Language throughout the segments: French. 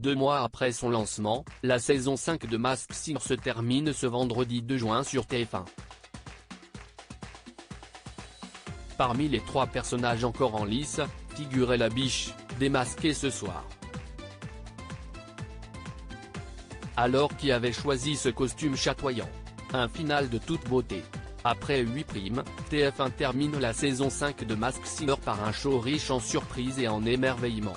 2 mois après son lancement, la saison 5 de Masked Singer se termine ce vendredi 2 juin sur TF1. Parmi les 3 personnages encore en lice, figurait la biche, démasquée ce soir. Alors qui avait choisi ce costume chatoyant? Un final de toute beauté. Après 8 primes, TF1 termine la saison 5 de Masked Singer par un show riche en surprises et en émerveillement.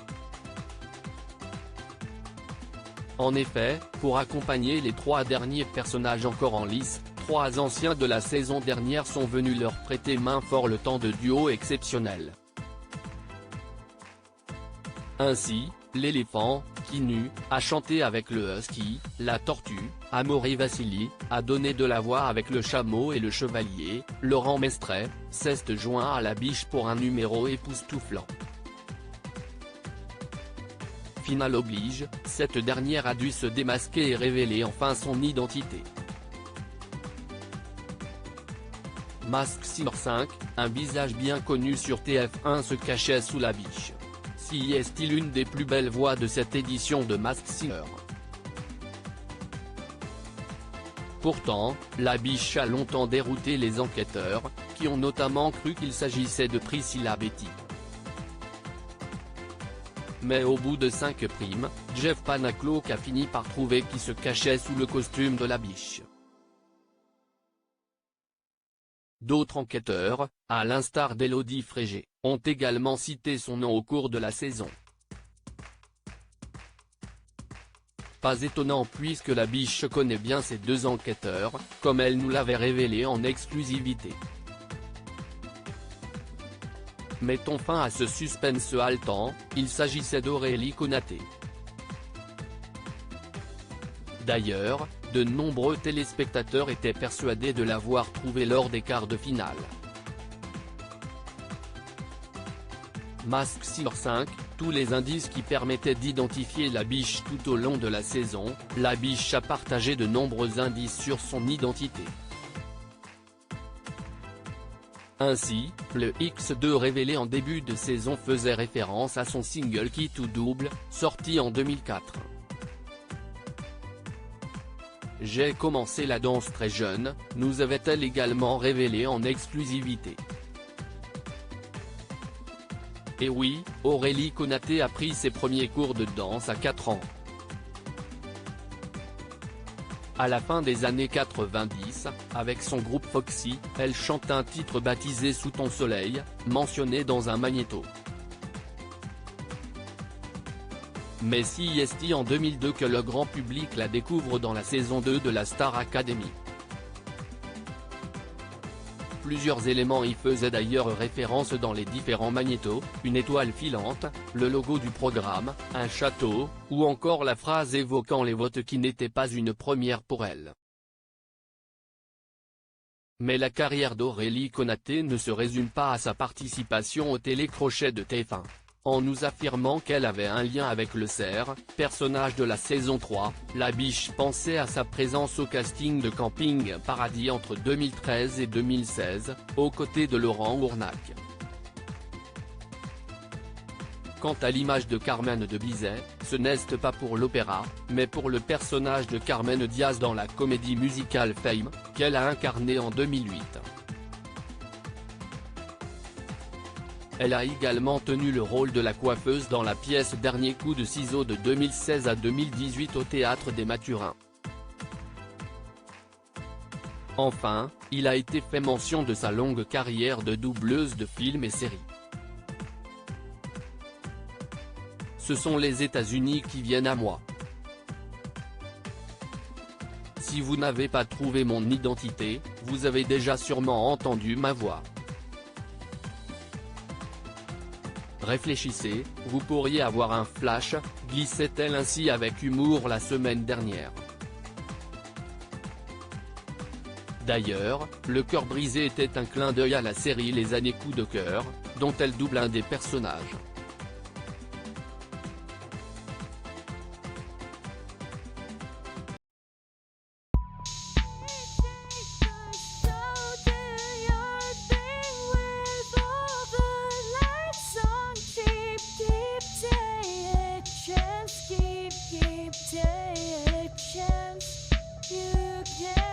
En effet, pour accompagner les 3 derniers personnages encore en lice, 3 anciens de la saison dernière sont venus leur prêter main fort le temps de duo exceptionnel. Ainsi, l'éléphant, Kinu, a chanté avec le husky, la tortue, Amaury Vassili, a donné de la voix avec le chameau et le chevalier, Laurent Mestret, s'est joint à la biche pour un numéro époustouflant. Finale oblige, cette dernière a dû se démasquer et révéler enfin son identité. Masked Singer 5, un visage bien connu sur TF1 se cachait sous la biche. Si est-il l'une des plus belles voix de cette édition de Masked Singer? Pourtant, la biche a longtemps dérouté les enquêteurs, qui ont notamment cru qu'il s'agissait de Priscilla Betty. Mais au bout de 5 primes, Jeff Panaclock a fini par trouver qui se cachait sous le costume de la biche. D'autres enquêteurs, à l'instar d'Élodie Frégé, ont également cité son nom au cours de la saison. Pas étonnant puisque la biche connaît bien ces 2 enquêteurs, comme elle nous l'avait révélé en exclusivité. Mettons fin à ce suspense haletant, il s'agissait d'Aurélie Konaté. D'ailleurs, de nombreux téléspectateurs étaient persuadés de l'avoir trouvée lors des quarts de finale. Masked Singer 5, tous les indices qui permettaient d'identifier la biche tout au long de la saison, la biche a partagé de nombreux indices sur son identité. Ainsi, le X2 révélé en début de saison faisait référence à son single Qui tout double, sorti en 2004. J'ai commencé la danse très jeune, nous avait-elle également révélé en exclusivité. Et oui, Aurélie Konaté a pris ses premiers cours de danse à 4 ans. À la fin des années 90, avec son groupe Foxy, elle chante un titre baptisé Sous ton soleil, mentionné dans un magnéto. Mais si est-il en 2002 que le grand public la découvre dans la saison 2 de la Star Academy. Plusieurs éléments y faisaient d'ailleurs référence dans les différents magnétos, une étoile filante, le logo du programme, un château, ou encore la phrase évoquant les votes qui n'était pas une première pour elle. Mais la carrière d'Aurélie Konaté ne se résume pas à sa participation au télécrochet de TF1. En nous affirmant qu'elle avait un lien avec le cerf, personnage de la saison 3, la biche pensait à sa présence au casting de Camping Paradis entre 2013 et 2016, aux côtés de Laurent Ournac. Quant à l'image de Carmen de Bizet, ce n'est pas pour l'opéra, mais pour le personnage de Carmen Diaz dans la comédie musicale Fame, qu'elle a incarné en 2008. Elle a également tenu le rôle de la coiffeuse dans la pièce Dernier coup de ciseaux de 2016 à 2018 au Théâtre des Mathurins. Enfin, il a été fait mention de sa longue carrière de doubleuse de films et séries. Ce sont les États-Unis qui viennent à moi. Si vous n'avez pas trouvé mon identité, vous avez déjà sûrement entendu ma voix. Réfléchissez, vous pourriez avoir un flash, glissait-elle ainsi avec humour la semaine dernière. D'ailleurs, le cœur brisé était un clin d'œil à la série Les années coup de cœur, dont elle double un des personnages. Keep You can